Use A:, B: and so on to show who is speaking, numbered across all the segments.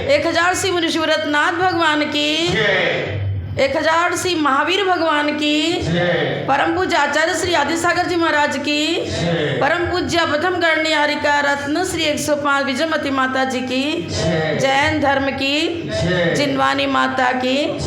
A: 1000 श्री मुनि शिवरतनाथ भगवान की, 1000 श्री महावीर भगवान की, परम पूज्य आचार्य श्री आदिसागर जी महाराज की, परम पूज्य प्रथम गणनीय हरिका रत्न श्री 105 विजयमती माता जी की, जैन धर्म की, जिनवानी माता की,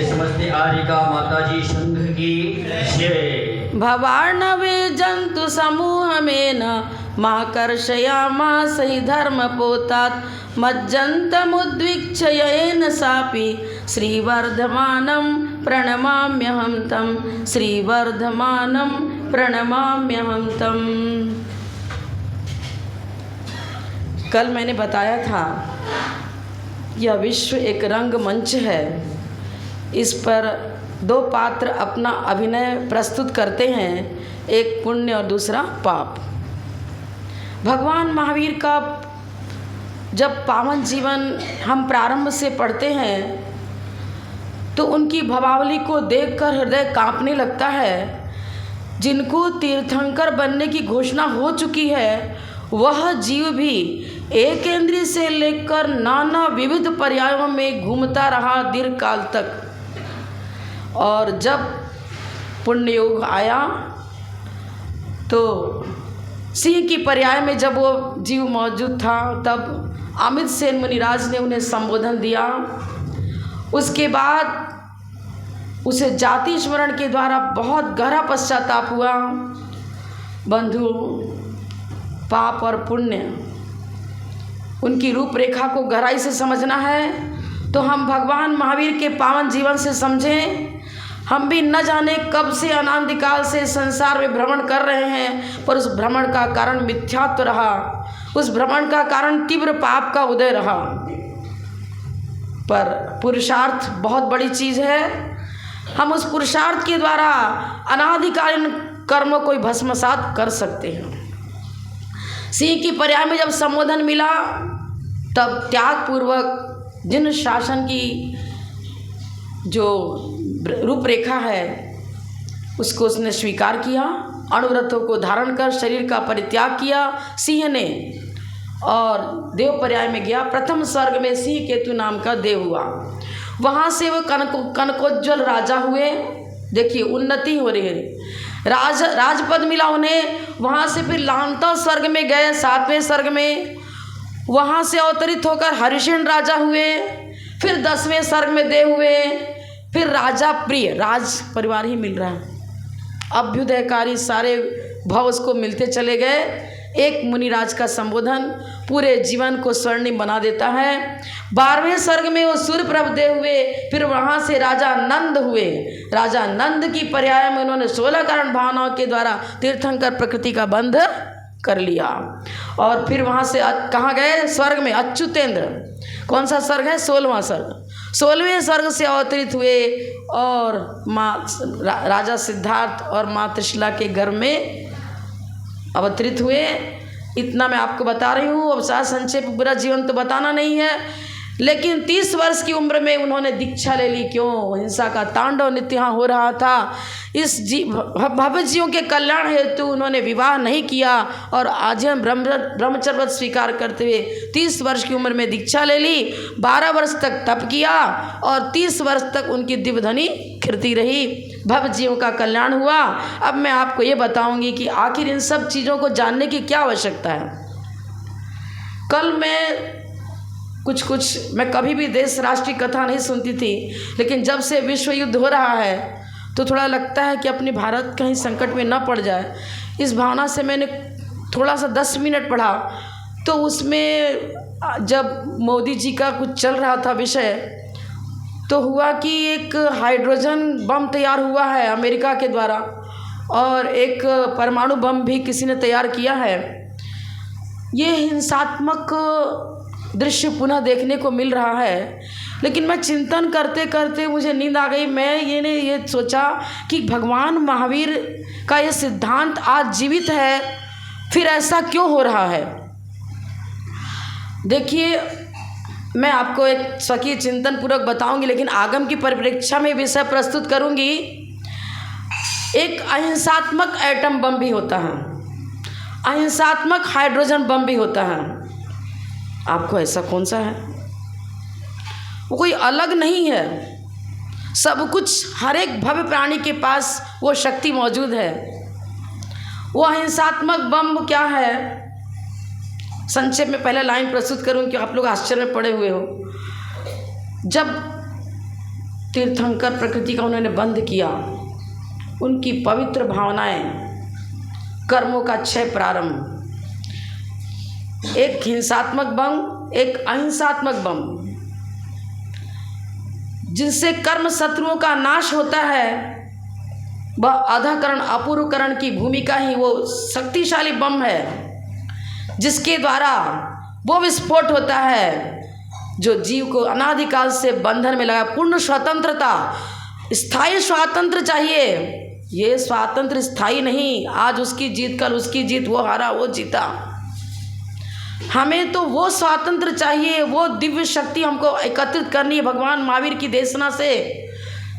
B: समस्ते आरिका माता जी संघ की जय।
A: भवार्णवे जंतु समूह में न माकर्षयामा सही धर्म पोतात मज्जन्तमुद्विक्षयेन सापि श्रीवर्धमानं प्रणमाम्यहं तं, श्रीवर्धमानं प्रणमाम्यहं तं। कल मैंने बताया था यह विश्व एक रंगमंच है। इस पर दो पात्र अपना अभिनय प्रस्तुत करते हैं, एक पुण्य और दूसरा पाप। भगवान महावीर का जब पावन जीवन हम प्रारंभ से पढ़ते हैं तो उनकी भवावली को देखकर हृदय कांपने लगता है। जिनको तीर्थंकर बनने की घोषणा हो चुकी है वह जीव भी एक इंद्रिय से लेकर नाना विविध पर्यायों में घूमता रहा दीर्घ काल तक, और जब पुण्य योग आया तो सिंह की पर्याय में जब वो जीव मौजूद था तब अमित सेन मुनिराज ने उन्हें संबोधन दिया। उसके बाद उसे जाति स्मरण के द्वारा बहुत गहरा पश्चाताप हुआ। बंधु, पाप और पुण्य, उनकी रूपरेखा को गहराई से समझना है तो हम भगवान महावीर के पावन जीवन से समझें। हम भी न जाने कब से अनादिकाल से संसार में भ्रमण कर रहे हैं, पर उस भ्रमण का कारण मिथ्यात्व रहा, उस भ्रमण का कारण तीव्र पाप का उदय रहा। पर पुरुषार्थ बहुत बड़ी चीज़ है। हम उस पुरुषार्थ के द्वारा अनादिकालीन कर्मों को भस्मसात कर सकते हैं। सिंह की पर्याय में जब संबोधन मिला तब त्याग पूर्वक जिन शासन की जो रूपरेखा है उसको उसने स्वीकार किया। अणुव्रतों को धारण कर शरीर का परित्याग किया सिंह ने, और देव पर्याय में गया। प्रथम स्वर्ग में सिंह केतु नाम का देव हुआ। वहाँ से वो कनकोज्ज्वल राजा हुए। देखिए उन्नति हो रही है, राजपद मिला उन्हें। वहाँ से फिर लांता स्वर्ग में गए, 7वें स्वर्ग में। वहाँ से अवतरित होकर हरिसेन राजा हुए। फिर 10वें स्वर्ग में देव हुए। फिर राजा प्रिय, राज परिवार ही मिल रहा है, अभ्युदयकारी सारे भाव उसको मिलते चले गए। एक मुनिराज का संबोधन पूरे जीवन को स्वर्णिम बना देता है। 12वें स्वर्ग में वो सूर्यप्रभ देव हुए। फिर वहाँ से राजा नंद हुए। राजा नंद की पर्याय में उन्होंने 16 कारण भावनाओं के द्वारा तीर्थंकर प्रकृति का बंध कर लिया। और फिर वहाँ से कहाँ गए? स्वर्ग में अच्युतेंद्र। कौन सा स्वर्ग है? 16वां स्वर्ग। 16वें स्वर्ग से अवतरित हुए और राजा सिद्धार्थ और माँ त्रिशला के घर में अवतरित हुए। इतना मैं आपको बता रही हूँ। अब सारा संक्षेप पूरा जीवन तो बताना नहीं है, लेकिन 30 वर्ष की उम्र में उन्होंने दीक्षा ले ली। क्यों? हिंसा का तांडव नित्य यहाँ हो रहा था। इस भव्य जीवों के कल्याण हेतु उन्होंने विवाह नहीं किया और आजीवन ब्रह्मचर्य व्रत स्वीकार करते हुए 30 वर्ष की उम्र में दीक्षा ले ली। 12 वर्ष तक तप किया और 30 वर्ष तक उनकी दिव्यध्वनि खिरती रही। भव्य जीवों का कल्याण हुआ। अब मैं आपको ये बताऊंगी कि आखिर इन सब चीज़ों को जानने की क्या आवश्यकता है। कल मैं कभी भी देश राष्ट्र की कथा नहीं सुनती थी, लेकिन जब से विश्व युद्ध हो रहा है तो थोड़ा लगता है कि अपने भारत कहीं संकट में न पड़ जाए। इस भावना से मैंने थोड़ा सा 10 मिनट पढ़ा, तो उसमें जब मोदी जी का कुछ चल रहा था विषय, तो हुआ कि एक हाइड्रोजन बम तैयार हुआ है अमेरिका के द्वारा, और एक परमाणु बम भी किसी ने तैयार किया है। ये हिंसात्मक दृश्य पुनः देखने को मिल रहा है। लेकिन मैं चिंतन करते करते मुझे नींद आ गई। मैं ये सोचा कि भगवान महावीर का ये सिद्धांत आज जीवित है, फिर ऐसा क्यों हो रहा है। देखिए, मैं आपको एक स्वकीय चिंतन पूर्वक बताऊंगी, लेकिन आगम की परिप्रेक्षा में विषय प्रस्तुत करूंगी। एक अहिंसात्मक एटम बम भी होता है। अहिंसात्मक हाइड्रोजन बम भी होता है। आपको ऐसा कौन सा है? वो कोई अलग नहीं है, सब कुछ हर एक भव्य प्राणी के पास वो शक्ति मौजूद है। वो अहिंसात्मक बम क्या है? संक्षेप में पहले लाइन प्रस्तुत करूं कि आप लोग आश्चर्य में पड़े हुए हो। जब तीर्थंकर प्रकृति का उन्होंने बंद किया, उनकी पवित्र भावनाएं, कर्मों का क्षय प्रारंभ, एक हिंसात्मक बम, एक अहिंसात्मक बम, जिनसे कर्म शत्रुओं का नाश होता है, वह अधःकरण अपूर्वकरण की भूमिका ही वो शक्तिशाली बम है, जिसके द्वारा वो विस्फोट होता है जो जीव को अनादिकाल से बंधन में लगा। पूर्ण स्वतंत्रता, स्थायी स्वातंत्र चाहिए। ये स्वातंत्र स्थायी नहीं, आज उसकी जीत कल उसकी जीत, वो हारा वो जीता। हमें तो वो स्वातंत्र चाहिए, वो दिव्य शक्ति हमको एकत्रित करनी है भगवान महावीर की देशना से,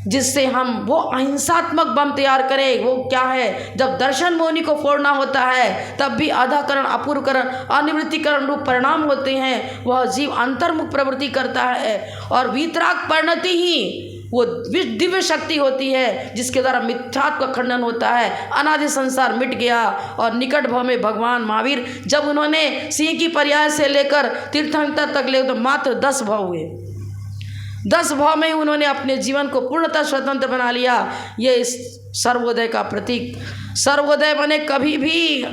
A: जिससे हम वो अहिंसात्मक बम तैयार करें। वो क्या है? जब दर्शन मोहिनी को फोड़ना होता है, तब भी अधःकरण अपूर्वकरण अनिवृत्तिकरण रूप परिणाम होते हैं। वह जीव अंतर्मुख प्रवृत्ति करता है और वीतराग परिणति ही वो दिव्य शक्ति होती है, जिसके द्वारा मिथ्यात्व का खंडन होता है। अनादि संसार मिट गया और निकट भव में भगवान महावीर जब उन्होंने सिंह की पर्याय से लेकर तीर्थंकर तक ले, तो मात्र 10 भव हुए। 10 भाव में उन्होंने अपने जीवन को पूर्णतः स्वतंत्र बना लिया। ये इस सर्वोदय का प्रतीक। सर्वोदय बने कभी भी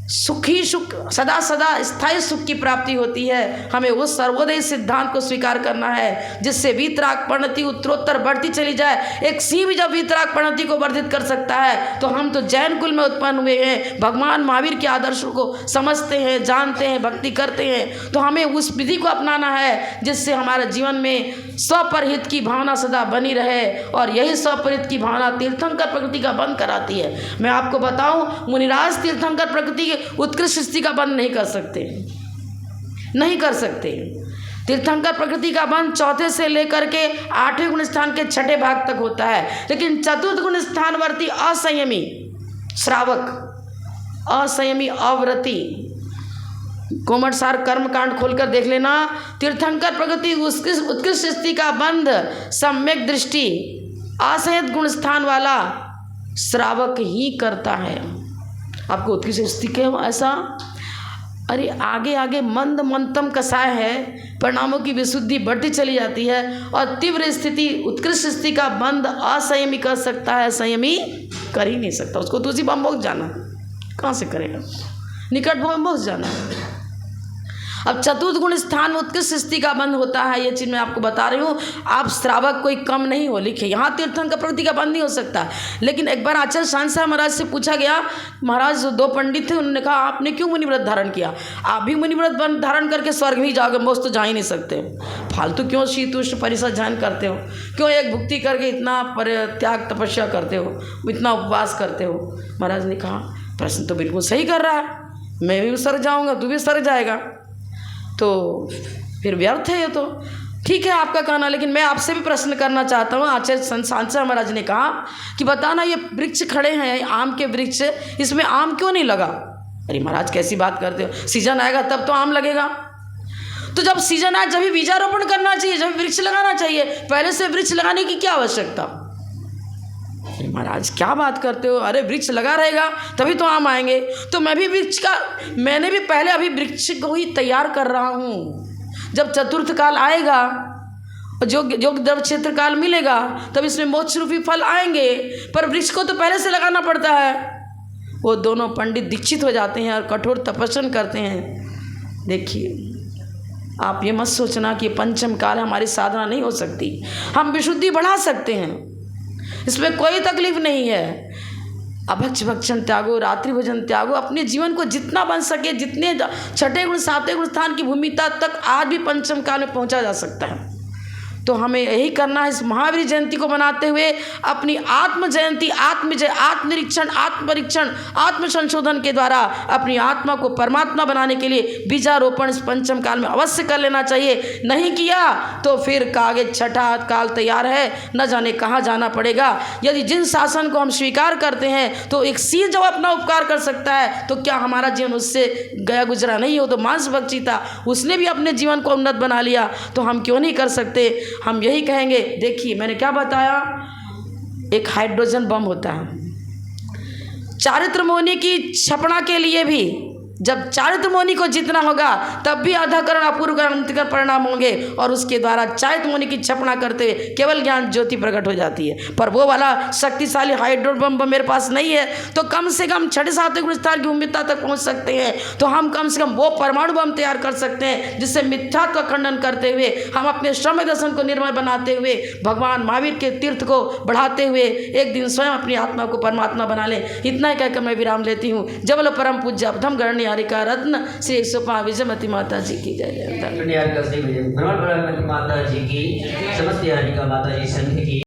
A: सुखी सुख, सदा सदा स्थायी सुख की प्राप्ति होती है। हमें उस सर्वोदय सिद्धांत को स्वीकार करना है, जिससे वीतराग परिणति उत्तरोत्तर बढ़ती चली जाए। एक सिंह भी जब वीतराग परिणति को वर्धित कर सकता है, तो हम तो जैन कुल में उत्पन्न हुए हैं, भगवान महावीर के आदर्शों को समझते हैं, जानते हैं, भक्ति करते हैं। तो हमें उस विधि को अपनाना है, जिससे हमारे जीवन में स्वपरहित की भावना सदा बनी रहे। और यही स्वपरहित की भावना तीर्थंकर प्रकृति का बंद कराती है। मैं आपको बताऊं, मुनिराज तीर्थंकर प्रकृति उत्कृष्ट स्थिति का बंद नहीं कर सकते, नहीं कर सकते। तीर्थंकर प्रकृति का बंध 4 से लेकर के 8वें गुण स्थान के 6ठे भाग तक होता है। लेकिन चतुर्थ गुण स्थानवर्ती असंयमी श्रावक, असंयमी अव्रति, कोमटसार कर्मकांड खोलकर देख लेना। तीर्थंकर प्रकृति उत्कृष्ट स्थिति का बंध सम्यक दृष्टि असंयत गुण स्थान वाला श्रावक ही करता है। आपको उत्कृष्ट स्थिति क्यों ऐसा? अरे आगे आगे मंद मंतम कसाय है, परिणामों की विशुद्धि बढ़ती चली जाती है। और तीव्र स्थिति उत्कृष्ट स्थिति का बंध असंयमी कर सकता है, संयमी कर ही नहीं सकता। उसको तो उसी बम पहुँच जाना, कहाँ से करेगा? निकट में पहुँच जाना। अब चतुर्थ गुण स्थान में उत्कृष्ट स्थिति का बंध होता है, ये चीज़ मैं आपको बता रही हूँ। आप श्रावक कोई कम नहीं हो, लिखे यहाँ तीर्थंकर प्रकृति का बंध नहीं हो सकता। लेकिन एक बार आचार्य शांसा महाराज से पूछा गया, महाराज 2 पंडित थे, उन्होंने कहा आपने क्यों मुनिव्रत धारण किया? आप भी मुनिव्रत धारण करके स्वर्ग भी जाओगे, मोक्ष तो जा ही नहीं सकते। फालतू क्यों शीतुष्ण परिषद ध्यान करते हो? क्यों एक भुक्ति करके इतना त्याग तपस्या करते हो, इतना उपवास करते हो? महाराज ने कहा प्रश्न तो बिल्कुल सही कर रहा है, मैं भी स्वर्ग जाऊँगा, तू भी स्वर्ग जाएगा, तो फिर व्यर्थ है ये तो। ठीक है आपका कहना, लेकिन मैं आपसे भी प्रश्न करना चाहता हूँ। आचार्य शांसा महाराज ने कहा कि बताना, ये वृक्ष खड़े हैं, आम के वृक्ष, इसमें आम क्यों नहीं लगा? अरे महाराज कैसी बात करते हो, सीजन आएगा तब तो आम लगेगा। तो जब सीजन आए जब भी बीजारोपण करना चाहिए, जब वृक्ष लगाना चाहिए, पहले से वृक्ष लगाने की क्या आवश्यकता? अरे महाराज क्या बात करते हो? अरे वृक्ष लगा रहेगा तभी तो आम आएंगे। तो मैं भी मैंने भी पहले अभी वृक्ष को ही तैयार कर रहा हूँ। जब चतुर्थ काल आएगा, जब क्षेत्र काल मिलेगा, तब इसमें मोक्ष रूपी फल आएंगे, पर वृक्ष को तो पहले से लगाना पड़ता है। वो दोनों पंडित दीक्षित हो जाते हैं और कठोर तपस्या करते हैं। देखिए आप ये मत सोचना कि पंचम काल हमारी साधना नहीं हो सकती, हम विशुद्धि बढ़ा सकते हैं, इसमें कोई तकलीफ नहीं है। अभक्ष भक्षण त्यागो, रात्रि भोजन त्यागो, अपने जीवन को जितना बन सके, जितने 6ठे गुण 7वें गुण स्थान की भूमिका तक आज भी पंचम काल में पहुंचा जा सकता है। तो हमें यही करना है, इस महावीर जयंती को मनाते हुए अपनी आत्म जयंती, आत्मनिरीक्षण, आत्मपरीक्षण, आत्म संशोधन के द्वारा अपनी आत्मा को परमात्मा बनाने के लिए बीजारोपण इस पंचम काल में अवश्य कर लेना चाहिए। नहीं किया तो फिर आगे छठा काल तैयार है, न जाने कहाँ जाना पड़ेगा। यदि जिन शासन को हम स्वीकार करते हैं तो एक सी जब अपना उपकार कर सकता है तो क्या हमारा जीवन उससे गया गुजरा नहीं हो? तो मांस भक्षी था, उसने भी अपने जीवन को उन्नत बना लिया, तो हम क्यों नहीं कर सकते? हम यही कहेंगे। देखिए मैंने क्या बताया, एक हाइड्रोजन बम होता है। चारित्र मौनी की क्षपणा के लिए भी जब चारित्र मौनी को जीतना होगा तब भी अधकरण अपूर्वकरण अंतकरण परिणाम होंगे, और उसके द्वारा चारित्र मौनी की क्षपणा करते हुए केवल ज्ञान ज्योति प्रकट हो जाती है। पर वो वाला शक्तिशाली हाइड्रोजन बम मेरे पास नहीं है, तो कम से कम 6-7 गुण स्तर की उम्मीदता तक पहुंच सकते हैं। तो हम कम से कम वो परमाणु बम तैयार कर सकते हैं जिससे मिथ्यात्व का खंडन करते हुए हम अपने श्रम दर्शन को निर्मल बनाते हुए भगवान महावीर के तीर्थ को बढ़ाते हुए एक दिन स्वयं अपनी आत्मा को परमात्मा बना लें। इतना ही कहकर मैं विराम लेती हूँ। जय बोलो परम पूज्य अवधम गणनीय हरिका रत्न श्री 105 विजयमती माता जी की जय।
B: माता जी की, समस्त हरिका माता जी संघ की।